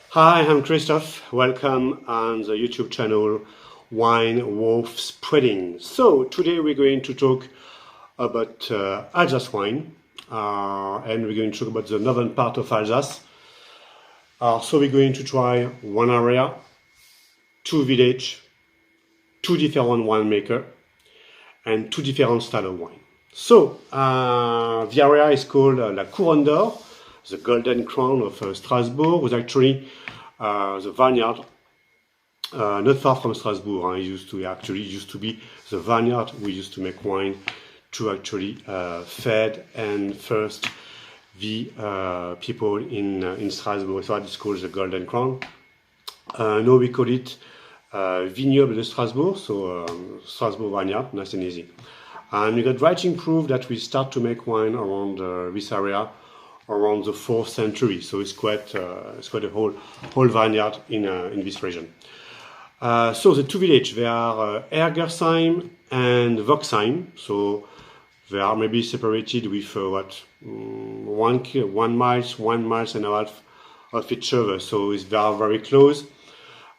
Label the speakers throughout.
Speaker 1: Hi, I'm Christophe. Welcome on the YouTube channel Wine Wolf Spreading. So today we're going to talk about Alsace wine, and we're going to talk about the northern part of Alsace. So we're going to try one area, two village, two different winemaker, and two different style of wine. So the area is called La Couronne d'Or, the Golden Crown of Strasbourg, was actually the vineyard not far from Strasbourg. It used to be the vineyard we used to make wine to actually feed and first the people in Strasbourg. So it's called the Golden Crown. Now we call it Vineyard de Strasbourg, so Strasbourg vineyard, nice and easy. And we got writing proof that we start to make wine around this area around the 4th century, so it's quite a whole vineyard in this region. So the two villages, they are Ergersheim and Wolxheim. So they are maybe separated with 1 mile and a half of each other. So they are very close,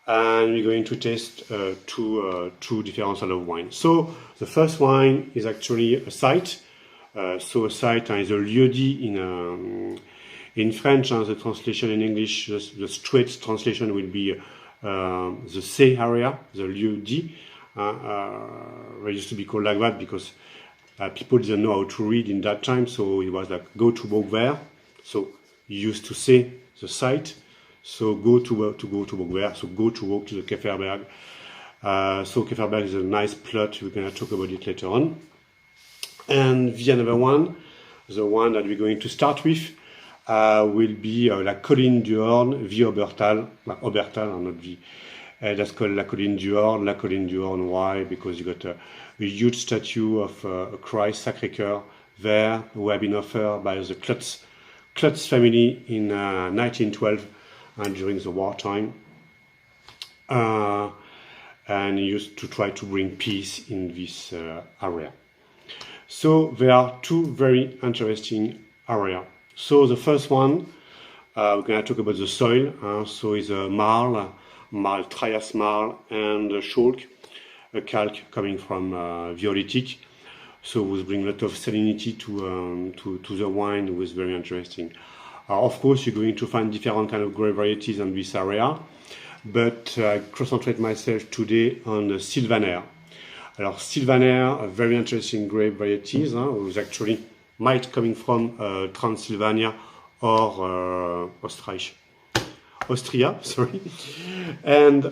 Speaker 1: and we're going to taste two different styles of wine. So the first wine is actually a site. So a site is a lieu-dit in French, and the translation in English, the straight translation will be the say area, the lieu-dit. It used to be called like that because people didn't know how to read in that time, so it was like go to walk there. So you used to say the site, so go to walk there, so go to walk to the Kefferberg. So Kefferberg is a nice plot, we're going to talk about it later on. And the other one, the one that we're going to start with, will be La Colline du Horn, the Oberthal, and not the, that's called La Colline du Horn. La Colline du Horn, why? Because you got a huge statue of a Christ Sacré-Cœur there, who have been offered by the Klotz family in 1912 and during the wartime, and used to try to bring peace in this area. So there are two very interesting areas. So the first one, we're going to talk about the soil. So it's a marl, Trias marl, and a chalk, a calc coming from Violetic. So it will bring a lot of salinity to the wine. It was very interesting. Of course, you're going to find different kind of grape varieties in this area, but I concentrate myself today on the Sylvaner. Alors Sylvaner, a very interesting grape varieties, was actually might coming from Transylvania or Austria, sorry. And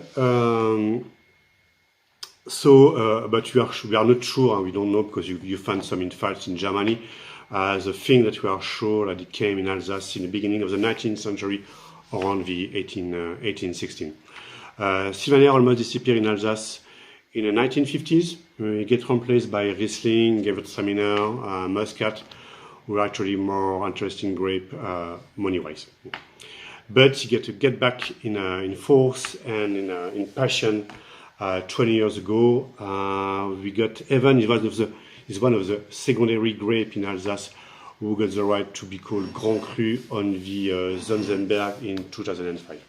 Speaker 1: but we are not sure, and we don't know because you find some in files in Germany. The thing that we are sure that it came in Alsace in the beginning of the 19th century, around the 1816. Sylvaner almost disappeared in Alsace in the 1950s. We get replaced by Riesling, Gewürztraminer, Muscat, who are actually more interesting grape money-wise. But you get to get back in force and in passion 20 years ago. We got Evan, is one of the secondary grape in Alsace who got the right to be called Grand Cru on the Zonzenberg in 2005.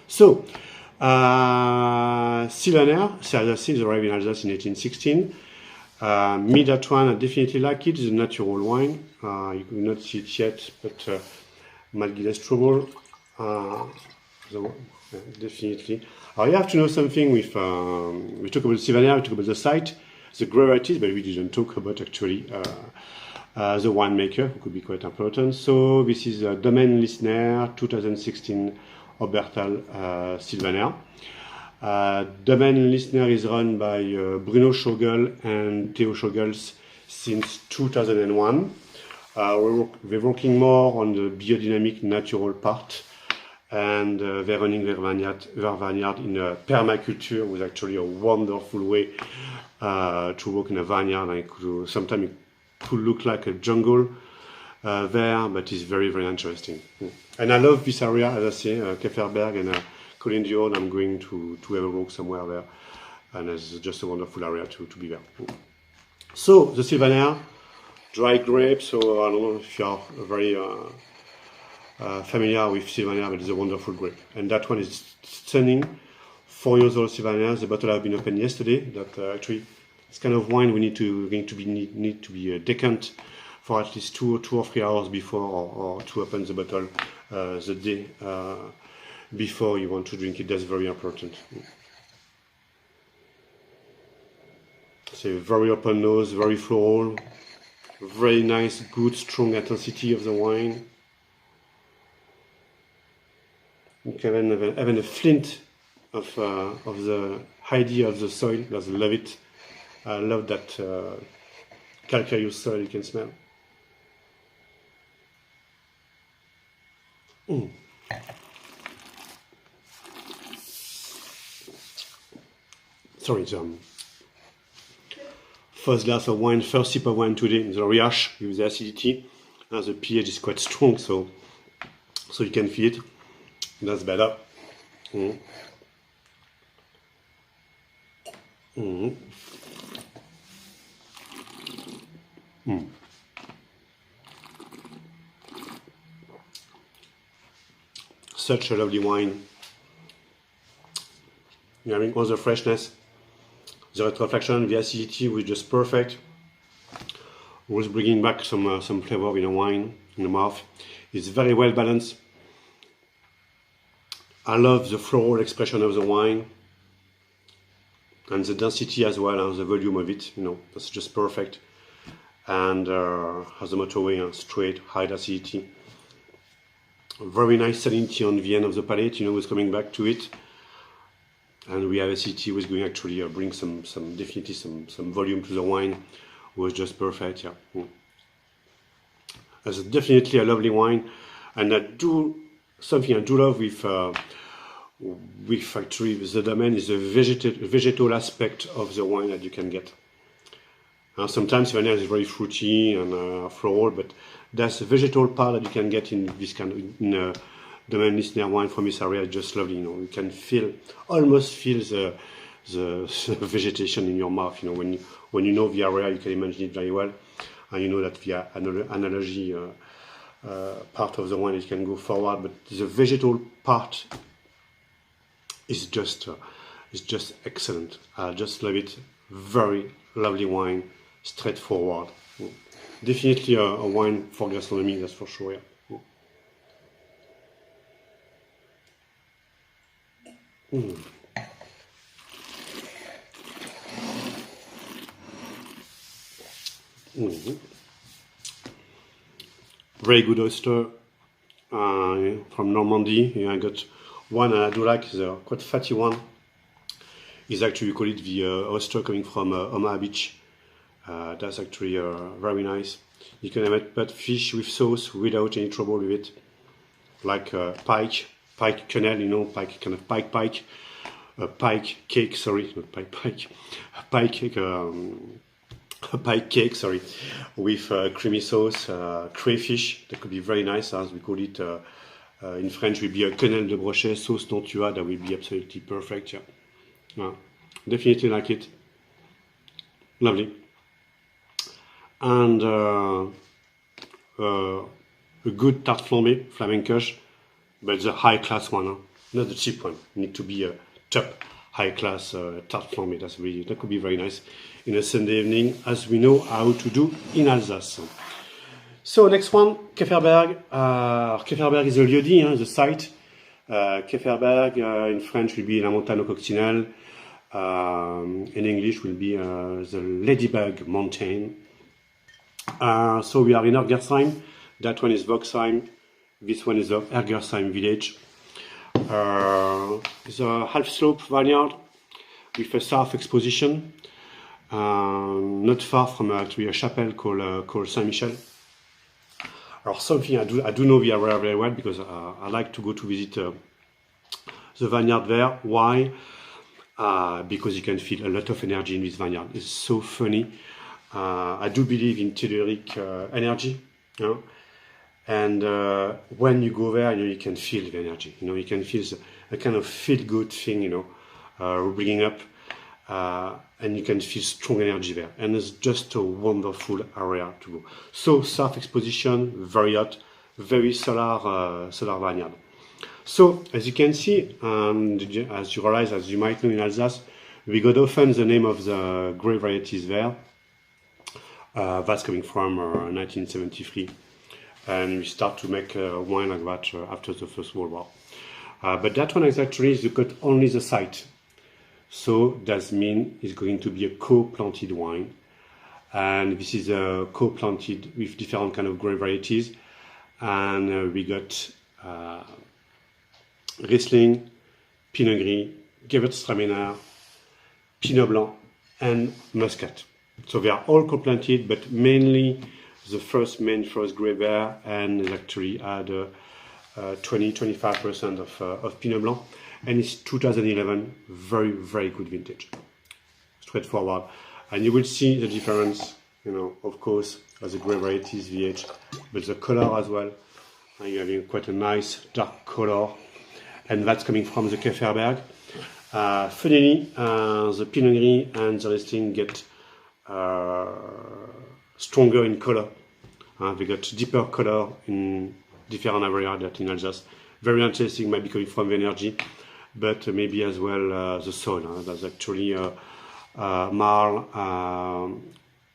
Speaker 1: So, Sylvaner, Alsace arrived in Alsace in 1816. Me, that one, I definitely like it. It's a natural wine. You could not see it yet, but might give us trouble. Definitely. You have to know something with, we talk about Sylvaner, we talk about the site, the grape varieties, but we didn't talk about actually the winemaker, who could be quite important. So this is Domaine Lissner, 2016 Oberthal Sylvaner. Domaine Lissner is run by Bruno Schogel and Theo Schogels since 2001. We're working more on the biodynamic natural part, and they're running their vineyard in a permaculture, with actually a wonderful way to work in a vineyard. Like sometimes it could look like a jungle there, but it's very, very interesting. And I love this area, as I say, Kefferberg and Couronne. I'm going to have a walk somewhere there, and it's just a wonderful area to be there. So the Sylvaner, dry grapes. So I don't know if you are very familiar with Sylvaner, but it's a wonderful grape. And that one is stunning. 4 years old Sylvaner. The bottle has been opened yesterday. That actually, it's kind of wine we need to be decanted for at least 2 or 3 hours before, or to open the bottle the day before you want to drink it. That's very important. It's a very open nose, very floral, very nice, good, strong intensity of the wine. You can have a flint of the idea of the soil. I love it. I love that calcareous soil you can smell. Sorry, first glass of wine, first sip of wine today. The Riach with the acidity. The pH is quite strong, so you can feel it. That's better. Such a lovely wine. You're having all the freshness, the retroflexion, the acidity was just perfect. Was bringing back some flavor in a wine in the mouth. It's very well balanced. I love the floral expression of the wine and the density as well, and the volume of it. That's just perfect. And has a motorway, straight, high acidity. Very nice salinity on the end of the palate. Was coming back to it. And we have acidity was going actually bring definitely some volume to the wine. Was just perfect. Yeah. It's definitely a lovely wine, and something I do love with actually the Domaine is the vegetal aspect of the wine that you can get. Sometimes Sylvaner is very fruity and floral, but that's the vegetal part that you can get in this kind of Domaine Lissner wine from this area. Just lovely. You can almost feel the vegetation in your mouth. When you know the area, you can imagine it very well, and you know that via analogy part of the wine it can go forward, but the vegetal part is just excellent. I just love it. Very lovely wine, straightforward. Definitely a wine for gastronomy, that's for sure. Yeah. Very good oyster from Normandy. I got one I do like, the quite fatty one. Is actually, we call it the oyster coming from Omaha Beach. That's actually very nice. You can have but fish with sauce without any trouble with it. Like pike quenelle, pike, kind of pike, pike cake, sorry, not pike, pike cake, a pike cake, sorry, with creamy sauce, crayfish. That could be very nice, as we call it in French. Will be a quenelle de brochet, sauce tontua. That will be absolutely perfect. Yeah, definitely like it. Lovely. And a good tarte flambée, flamencoche, but the high class one, not the cheap one. It need to be a top high class tarte flambée. That could be very nice in a Sunday evening, as we know how to do in Alsace. So next one, Kefferberg. Kefferberg is a lieu-dit, the site. Kefferberg in French will be La Montagne au Coccinelle. In English will be the Ladybug Mountain. So we are in Ergersheim. That one is Wolxheim. This one is the Ergersheim village. It's a half-slope vineyard with a south exposition, not far from actually a chapel called Saint-Michel. Or something I do know the area very well because I like to go to visit the vineyard there. Why? Because you can feel a lot of energy in this vineyard. It's so funny. I do believe in telluric energy, you know? And when you go there, you can feel the energy. You can feel a kind of feel-good thing, bringing up, and you can feel strong energy there. And it's just a wonderful area to go. So south exposition, very hot, very solar vineyard. So as you can see, as you realize, as you might know in Alsace, we got often the name of the grape varieties there. That's coming from 1973. And we start to make wine like that after the First World War. But that one is actually, you got only the site. So that means it's going to be a co-planted wine. And this is co-planted with different kind of grape varieties. And we got Riesling, Pinot Gris, Gewürztraminer, Pinot Blanc, and Muscat. So they are all co-planted, but mainly the first grape there, and it actually had 20-25% of Pinot Blanc, and it's 2011, very, very good vintage, straightforward. And you will see the difference, of course, as the grape varieties, the age, but the color as well. And you're having quite a nice dark color, and that's coming from the Kefferberg. Funnily, the Pinot Gris and the Riesling get stronger in color. They got deeper color in different areas that in Alsace. Very interesting, maybe coming from the energy, but maybe as well the soil. That's actually marl,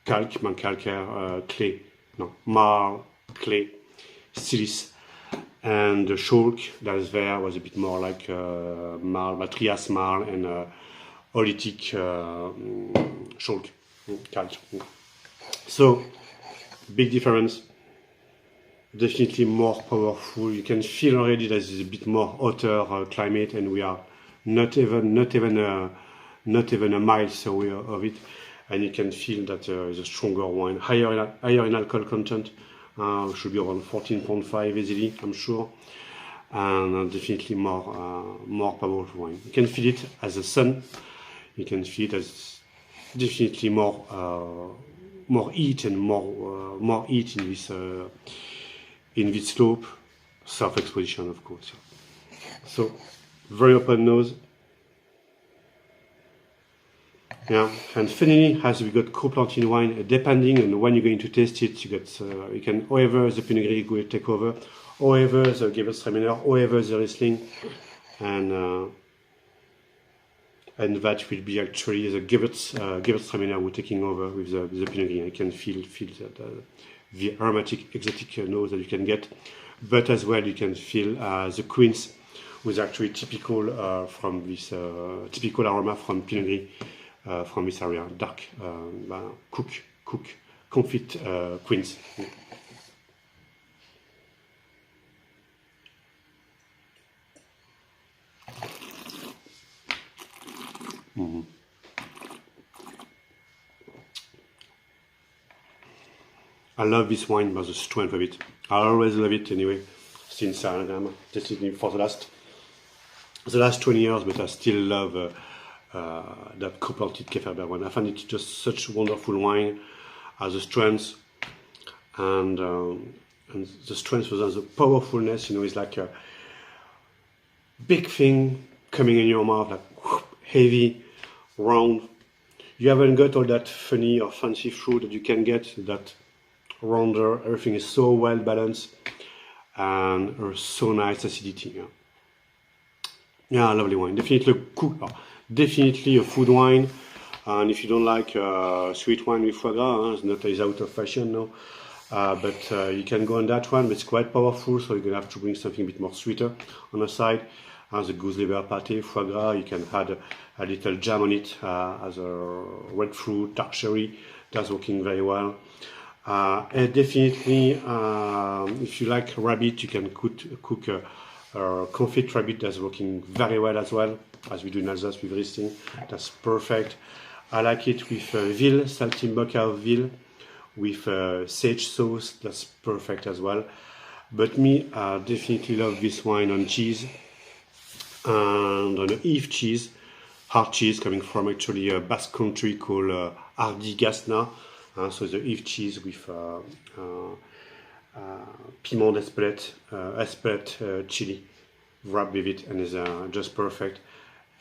Speaker 1: calcaire, clay. No, marl, clay, silice. And the chalk that is there was a bit more like marl, Trias marl, and oolitic chalk, calc. So, big difference. Definitely more powerful. You can feel already that it's a bit more hotter climate, and we are not even a miles away of it. And you can feel that it's a stronger wine, higher in alcohol content. Should be around 14.5 easily, I'm sure, and definitely more powerful wine. You can feel it as the sun. You can feel it as definitely more heat and more heat in this slope, south exposition, of course. So very open nose. Yeah, and finally, as we got co-planted wine, depending on when you're going to taste it, you can however the Pinot Gris will take over, however the Gewürztraminer, however the Riesling, and that will be actually the Gewürztraminer who taking over with the Pinot Gris. I can feel the aromatic, exotic nose that you can get, but as well you can feel the quince, which is actually typical from this typical aroma from Pinot Gris. From this area, dark, confit quince. Mm-hmm. I love this wine by the strength of it. I always love it anyway, since I'm tasting it for the last 20 years, but I still love that co-planted Kefferberg wine. I find it just such wonderful wine, as the strength and the strength was the powerfulness. It's like a big thing coming in your mouth, like whoop, heavy, round. You haven't got all that funny or fancy fruit that you can get. That rounder, everything is so well balanced and so nice acidity. Yeah, lovely wine. Definitely a food wine, and if you don't like sweet wine with foie gras, it's out of fashion now, but you can go on that one, but it's quite powerful, so you're going to have to bring something a bit more sweeter on the side. The goose liver pate, foie gras, you can add a little jam on it as a red fruit, dark cherry, that's working very well. And definitely, if you like rabbit, you can cook confit rabbit, that's working very well as well, as we do in Alsace with Riesling. That's perfect. I like it with veal, saltimbocca of veal, with sage sauce. That's perfect as well. But me, I definitely love this wine on cheese and on Eve cheese, hard cheese coming from actually a Basque country called Ardi-Gasna. So the Eve cheese with piment d'Espelette, Espelette chili wrapped with it, and is just perfect.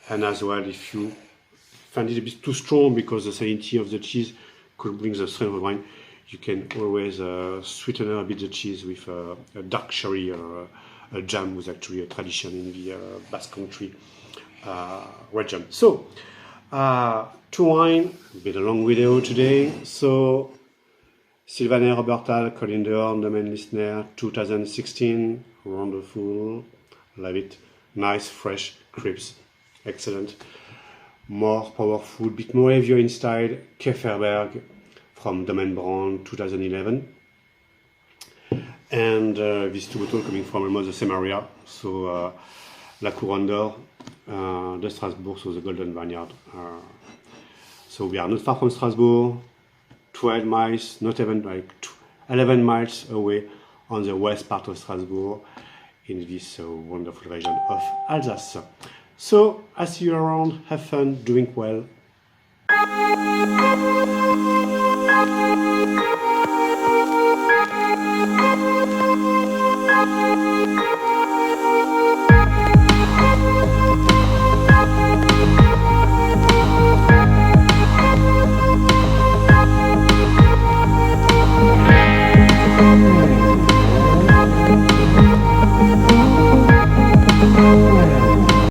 Speaker 1: And as well, if you find it a bit too strong because the salinity of the cheese could bring the strength of wine, you can always sweeten a bit the cheese with a dark sherry or a jam, was actually a tradition in the Basque country region. So, to wine, a bit a long video today. So, Sylvaner, Oberthal, Collinder, Domaine Lissner, 2016, wonderful, love it, nice, fresh, crisp, excellent, more powerful, bit more heavier in style, Kefferberg from Domaine Brand, 2011, and these two bottles coming from almost the same area, so La Couronne de Strasbourg, so the Golden Vineyard. So we are not far from Strasbourg, 12 miles, not even like 11 miles away on the west part of Strasbourg in this wonderful region of Alsace. So I see you around, have fun, doing well.